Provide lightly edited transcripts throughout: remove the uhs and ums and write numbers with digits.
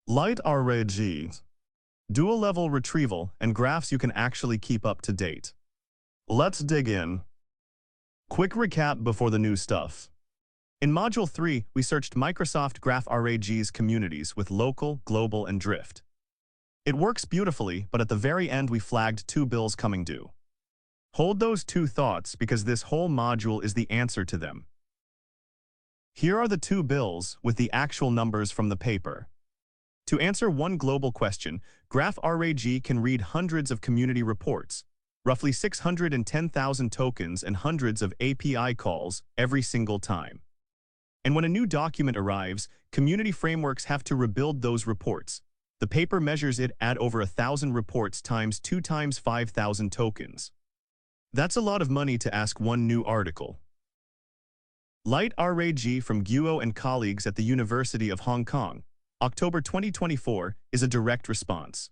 LightRAG, dual-level retrieval, and graphs you can actually keep up to date. Let's dig in. Quick recap before the new stuff. In Module 3, we searched Microsoft GraphRAG's communities with local, global, and drift. It works beautifully, but at the very end we flagged 2 bills coming due. Hold those 2 thoughts because this whole module is the answer to them. Here are the 2 bills with the actual numbers from the paper. To answer one global question, GraphRAG can read hundreds of community reports, roughly 610,000 tokens and hundreds of API calls every single time. And when a new document arrives, community frameworks have to rebuild those reports. The paper measures it at over 1,000 reports times 2 times 5,000 tokens. That's a lot of money to ask one new article. LightRAG from Guo and colleagues at the University of Hong Kong, October 2024, is a direct response.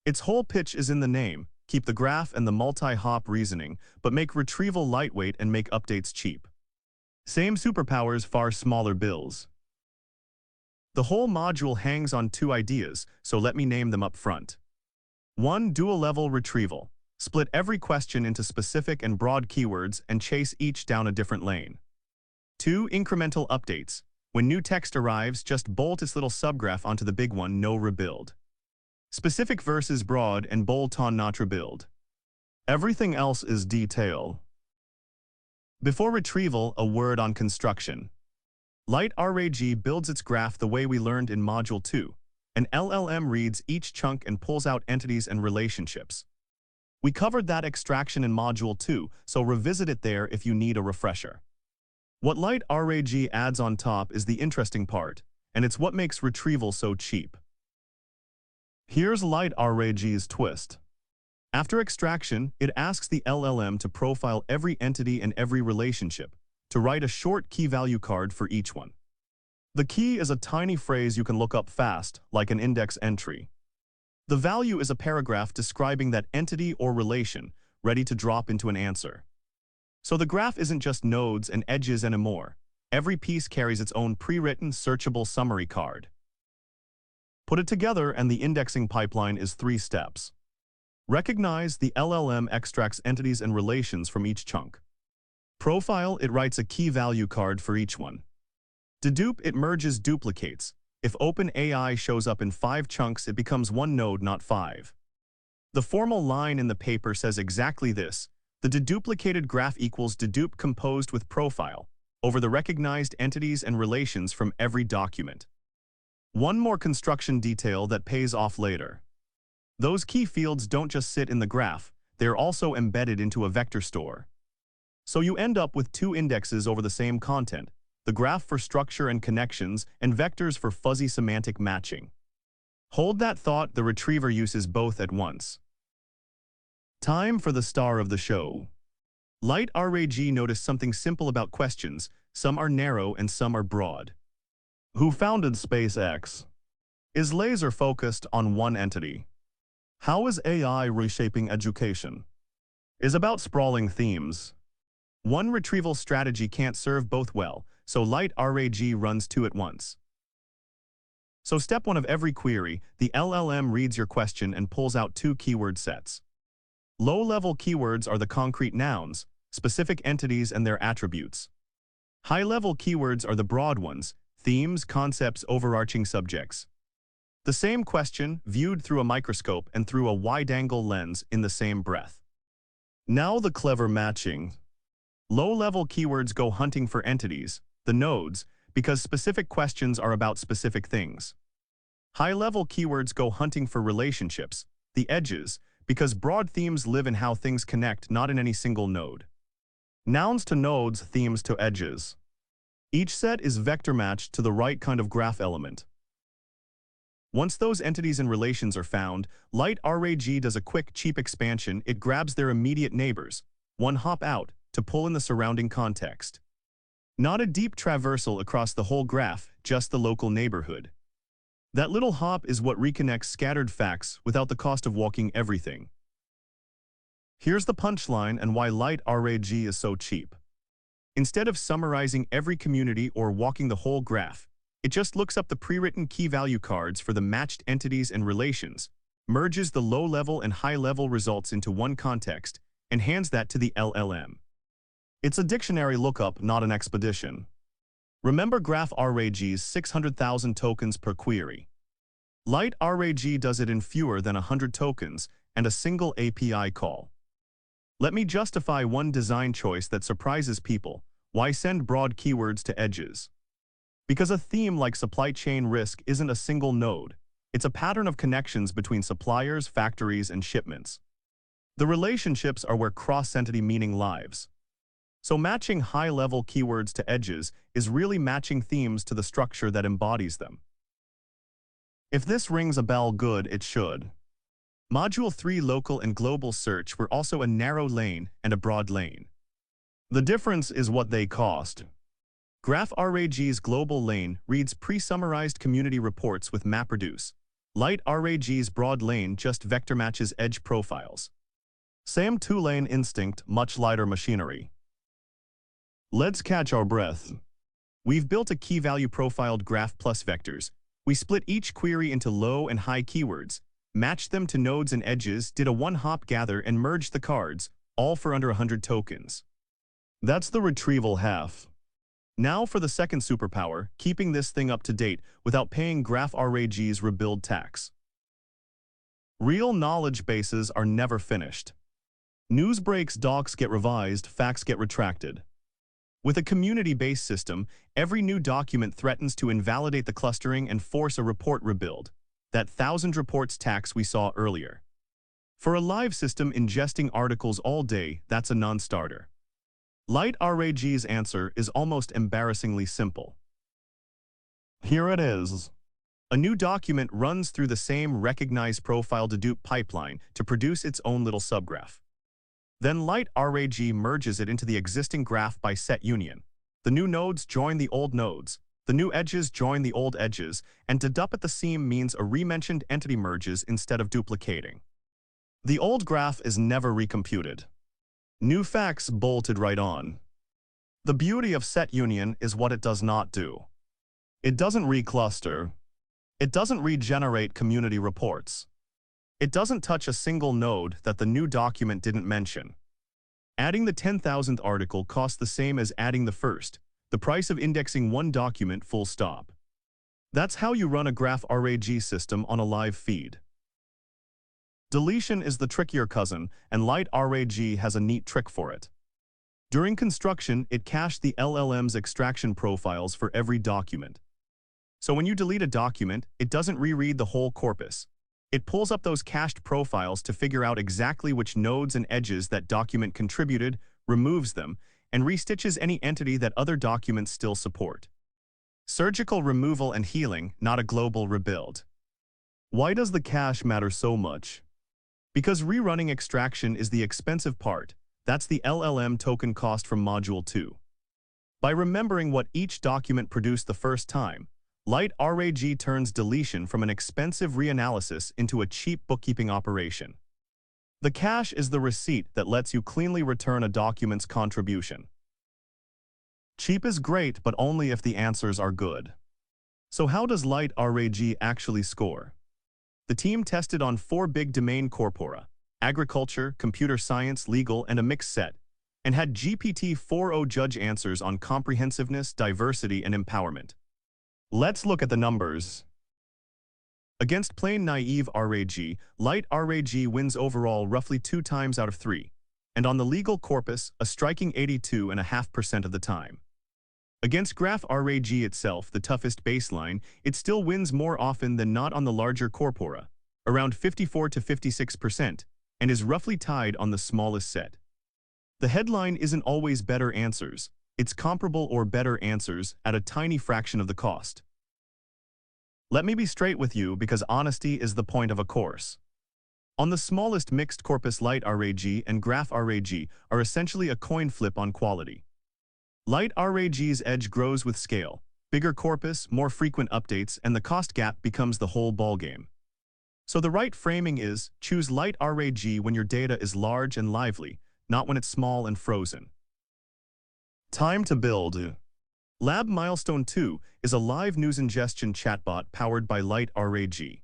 Its whole pitch is in the name: keep the graph and the multi-hop reasoning, but make retrieval lightweight and make updates cheap. Same superpowers, far smaller bills. The whole module hangs on 2 ideas, so let me name them up front. 1. Dual-level retrieval. Split every question into specific and broad keywords and chase each down a different lane. 2. Incremental updates. When new text arrives, just bolt its little subgraph onto the big one, no rebuild. Specific versus broad and bolt-on, not rebuild. Everything else is detail. Before retrieval, a word on construction. LightRAG builds its graph the way we learned in Module 2. An LLM reads each chunk and pulls out entities and relationships. We covered that extraction in Module 2, so revisit it there if you need a refresher. What LightRAG adds on top is the interesting part, and it's what makes retrieval so cheap. Here's LightRAG's twist. After extraction, it asks the LLM to profile every entity and every relationship, to write a short key-value card for each one. The key is a tiny phrase you can look up fast, like an index entry. The value is a paragraph describing that entity or relation, ready to drop into an answer. So the graph isn't just nodes and edges anymore. Every piece carries its own pre-written, searchable summary card. Put it together and the indexing pipeline is 3 steps. Recognize: the LLM extracts entities and relations from each chunk. Profile: it writes a key-value card for each one. Dedupe: it merges duplicates. If OpenAI shows up in 5 chunks, it becomes 1 node, not 5. The formal line in the paper says exactly this: the deduplicated graph equals dedupe composed with profile over the recognized entities and relations from every document. One more construction detail that pays off later. Those key fields don't just sit in the graph, they're also embedded into a vector store. So you end up with 2 indexes over the same content: the graph for structure and connections, and vectors for fuzzy semantic matching. Hold that thought, the retriever uses both at once. Time for the star of the show. LightRAG noticed something simple about questions: some are narrow and some are broad. Who founded SpaceX? Is laser focused on one entity? How is AI reshaping education? Is about sprawling themes. One retrieval strategy can't serve both well, so LightRAG runs 2 at once. So step 1 of every query, the LLM reads your question and pulls out 2 keyword sets. Low-level keywords are the concrete nouns, specific entities and their attributes. High-level keywords are the broad ones: themes, concepts, overarching subjects. The same question, viewed through a microscope and through a wide-angle lens in the same breath. Now the clever matching. Low-level keywords go hunting for entities, the nodes, because specific questions are about specific things. High-level keywords go hunting for relationships, the edges, because broad themes live in how things connect, not in any single node. Nouns to nodes, themes to edges. Each set is vector matched to the right kind of graph element. Once those entities and relations are found, LightRAG does a quick, cheap expansion. It grabs their immediate neighbors, 1 hop out, to pull in the surrounding context. Not a deep traversal across the whole graph, just the local neighborhood. That little hop is what reconnects scattered facts without the cost of walking everything. Here's the punchline and why LightRAG is so cheap. Instead of summarizing every community or walking the whole graph, It just looks up the pre-written key value cards for the matched entities and relations, merges the low-level and high-level results into one context, and hands that to the LLM. It's a dictionary lookup, not an expedition. Remember GraphRAG's 600,000 tokens per query. LightRAG does it in fewer than 100 tokens and a single API call. Let me justify one design choice that surprises people. Why send broad keywords to edges? Because a theme like supply chain risk isn't a single node. It's a pattern of connections between suppliers, factories, and shipments. The relationships are where cross-entity meaning lives. So matching high-level keywords to edges is really matching themes to the structure that embodies them. If this rings a bell, good, it should. Module 3 local and global search were also a narrow lane and a broad lane. The difference is what they cost. GraphRAG's global lane reads pre-summarized community reports with MapReduce. LightRAG's broad lane just vector matches edge profiles. Same two-lane instinct, much lighter machinery. Let's catch our breath. We've built a key-value profiled graph plus vectors. We split each query into low and high keywords, matched them to nodes and edges, did a one-hop gather, and merged the cards, all for under 100 tokens. That's the retrieval half. Now for the second superpower, keeping this thing up to date without paying GraphRAG's rebuild tax. Real knowledge bases are never finished. News breaks, docs get revised, facts get retracted. With a community-based system, every new document threatens to invalidate the clustering and force a report rebuild. That 1,000 reports tax we saw earlier. For a live system ingesting articles all day, that's a non-starter. LightRAG's answer is almost embarrassingly simple. Here it is. A new document runs through the same recognized profile dedupe pipeline to produce its own little subgraph. Then LightRAG merges it into the existing graph by set union. The new nodes join the old nodes, the new edges join the old edges, and dedupe at the seam means a rementioned entity merges instead of duplicating. The old graph is never recomputed. New facts bolted right on. The beauty of set union is what it does not do. It doesn't recluster. It doesn't regenerate community reports. It doesn't touch a single node that the new document didn't mention. Adding the 10,000th article costs the same as adding the first, the price of indexing one document, full stop. That's how you run a GraphRAG system on a live feed. Deletion is the trickier cousin, and LightRAG has a neat trick for it. During construction, it cached the LLM's extraction profiles for every document. So when you delete a document, it doesn't reread the whole corpus. It pulls up those cached profiles to figure out exactly which nodes and edges that document contributed, removes them, and restitches any entity that other documents still support. Surgical removal and healing, not a global rebuild. Why does the cache matter so much? Because rerunning extraction is the expensive part. That's the LLM token cost from Module 2. By remembering what each document produced the first time, LightRAG turns deletion from an expensive reanalysis into a cheap bookkeeping operation. The cache is the receipt that lets you cleanly return a document's contribution. Cheap is great, but only if the answers are good. So how does LightRAG actually score? The team tested on 4 big domain corpora: agriculture, computer science, legal, and a mixed set, and had GPT-4o judge answers on comprehensiveness, diversity, and empowerment. Let's look at the numbers. Against plain naive RAG, LightRAG wins overall roughly 2 times out of 3, and on the legal corpus, a striking 82.5% of the time. Against GraphRAG itself, the toughest baseline, it still wins more often than not on the larger corpora, around 54 to 56%, and is roughly tied on the smallest set. The headline isn't always better answers, it's comparable or better answers at a tiny fraction of the cost. Let me be straight with you, because honesty is the point of a course. On the smallest mixed corpus, LightRAG and GraphRAG are essentially a coin flip on quality. LightRAG's edge grows with scale, bigger corpus, more frequent updates, and the cost gap becomes the whole ballgame. So the right framing is, choose LightRAG when your data is large and lively, not when it's small and frozen. Time to build. Lab Milestone 2 is a live news ingestion chatbot powered by LightRAG.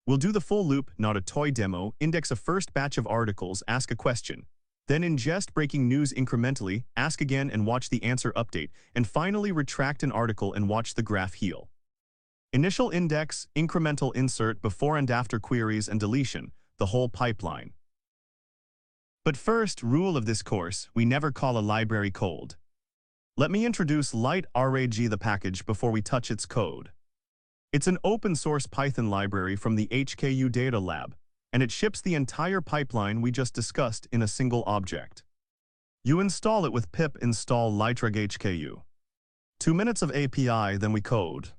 We'll do the full loop, not a toy demo, index a first batch of articles, ask a question, then ingest breaking news incrementally, ask again and watch the answer update, and finally retract an article and watch the graph heal. Initial index, incremental insert, before and after queries and deletion, the whole pipeline. But first, rule of this course, we never call a library cold. Let me introduce LightRAG, the package, before we touch its code. It's an open-source Python library from the HKU Data Lab, and it ships the entire pipeline we just discussed in a single object. You install it with pip install LightRAG HKU. 2 minutes of API, then we code.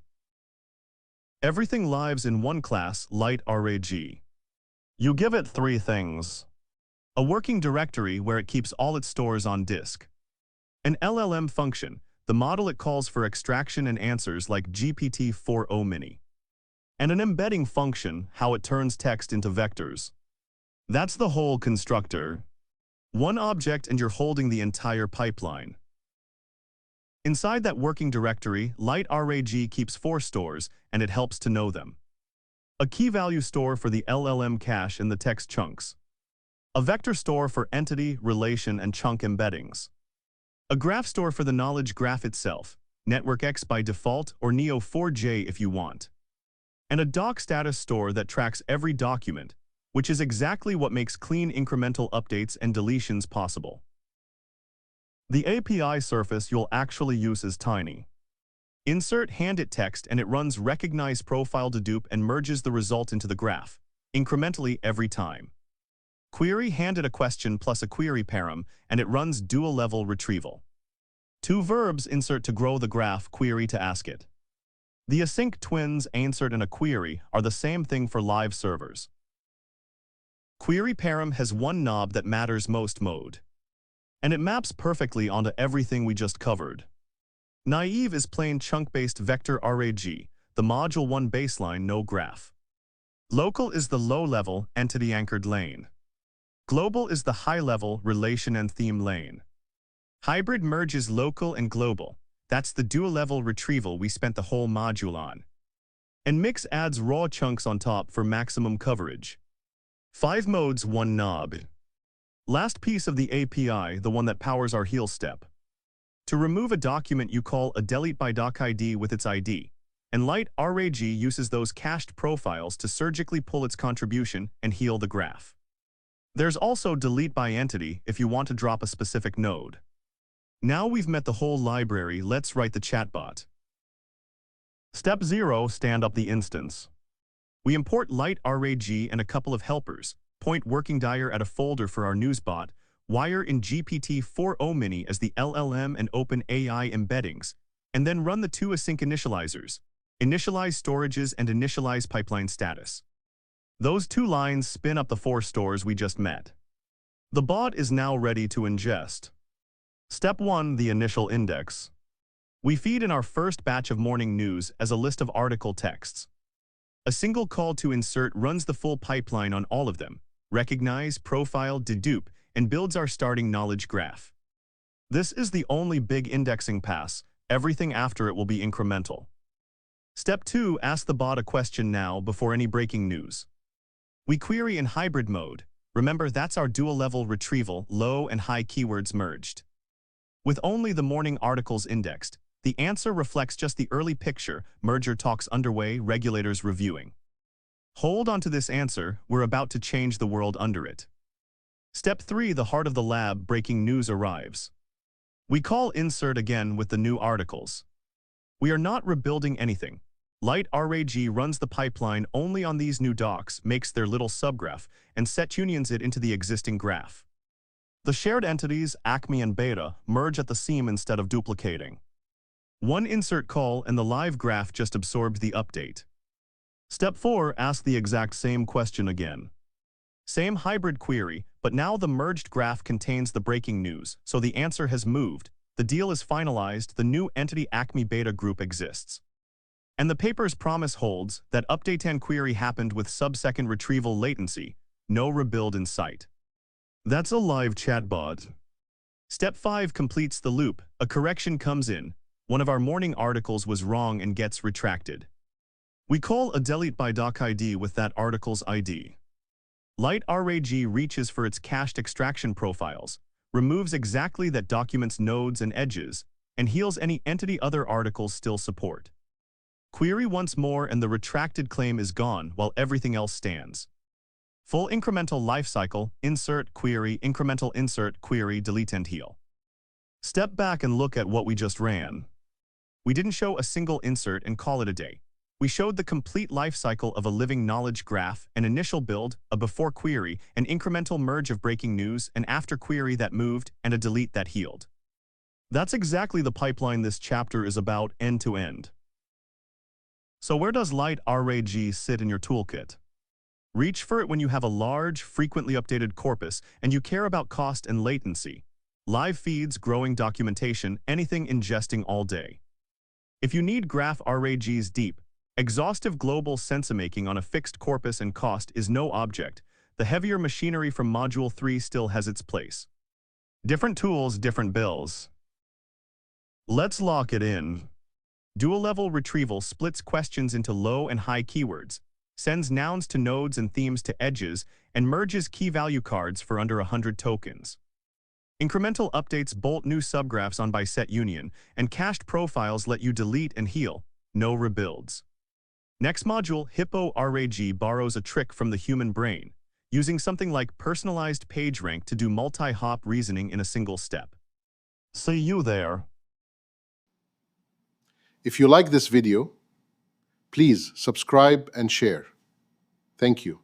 Everything lives in one class, LightRAG. You give it 3 things. A working directory where it keeps all its stores on disk. An LLM function, the model it calls for extraction and answers like GPT-4o Mini. And an embedding function, how it turns text into vectors. That's the whole constructor. One object and you're holding the entire pipeline. Inside that working directory, LightRAG keeps 4 stores, and it helps to know them. A key value store for the LLM cache and the text chunks. A vector store for entity, relation, and chunk embeddings. A graph store for the knowledge graph itself, Network X by default or Neo4j if you want. And a doc status store that tracks every document, which is exactly what makes clean incremental updates and deletions possible. The API surface you'll actually use is tiny. Insert handit text and it runs recognize profile dedupe and merges the result into the graph, incrementally every time. Query handed a question plus a query param, and it runs dual-level retrieval. 2 verbs, insert to grow the graph, query to ask it. The async twins, insert and a query, are the same thing for live servers. Query param has one knob that matters most mode. And it maps perfectly onto everything we just covered. Naive is plain chunk-based vector RAG, the module 1 baseline no graph. Local is the low-level, entity-anchored lane. Global is the high-level, relation and theme lane. Hybrid merges local and global. That's the dual-level retrieval we spent the whole module on. And mix adds raw chunks on top for maximum coverage. 5 modes, 1 knob. Last piece of the API, the one that powers our heal step. To remove a document you call a delete by doc ID with its ID, and LightRAG uses those cached profiles to surgically pull its contribution and heal the graph. There's also delete by entity if you want to drop a specific node. Now we've met the whole library, let's write the chatbot. Step 0, stand up the instance. We import LightRAG and a couple of helpers, point working dir at a folder for our newsbot, wire in GPT-4o Mini as the LLM and OpenAI embeddings, and then run the 2 async initializers, initialize storages and initialize pipeline status. Those 2 lines spin up the 4 stores we just met. The bot is now ready to ingest. Step 1, the initial index. We feed in our first batch of morning news as a list of article texts. A single call to insert runs the full pipeline on all of them, recognize, profile, dedupe, and builds our starting knowledge graph. This is the only big indexing pass, everything after it will be incremental. Step 2, ask the bot a question now before any breaking news. We query in hybrid mode. Remember, that's our dual-level retrieval, low and high keywords merged. With only the morning articles indexed, the answer reflects just the early picture, merger talks underway, regulators reviewing. Hold on to this answer, we're about to change the world under it. Step 3, the heart of the lab, breaking news arrives. We call insert again with the new articles. We are not rebuilding anything. LightRAG runs the pipeline only on these new docs, makes their little subgraph, and set unions it into the existing graph. The shared entities, Acme and Beta, merge at the seam instead of duplicating. One insert call and the live graph just absorbed the update. Step 4, ask the exact same question again. Same hybrid query, but now the merged graph contains the breaking news, so the answer has moved, the deal is finalized, the new entity Acme Beta group exists. And the paper's promise holds that update and query happened with sub-second retrieval latency, no rebuild in sight. That's a live chatbot. Step 5 completes the loop, a correction comes in, one of our morning articles was wrong and gets retracted. We call a delete by doc ID with that article's ID. LightRAG reaches for its cached extraction profiles, removes exactly that document's nodes and edges, and heals any entity other articles still support. Query once more and the retracted claim is gone while everything else stands. Full incremental lifecycle, insert, query, incremental insert, query, delete and heal. Step back and look at what we just ran. We didn't show a single insert and call it a day. We showed the complete lifecycle of a living knowledge graph, an initial build, a before query, an incremental merge of breaking news, an after query that moved, and a delete that healed. That's exactly the pipeline this chapter is about end to end. So where does LightRAG sit in your toolkit? Reach for it when you have a large, frequently updated corpus and you care about cost and latency. Live feeds, growing documentation, anything ingesting all day. If you need GraphRAG's deep, exhaustive global sense-making on a fixed corpus and cost is no object, the heavier machinery from Module 3 still has its place. Different tools, different bills. Let's lock it in. Dual-level retrieval splits questions into low and high keywords, sends nouns to nodes and themes to edges, and merges key-value cards for under 100 tokens. Incremental updates bolt new subgraphs on by set union, and cached profiles let you delete and heal, no rebuilds. Next module, HippoRAG borrows a trick from the human brain, using something like personalized PageRank to do multi-hop reasoning in a single step. See you there. If you like this video, please subscribe and share. Thank you.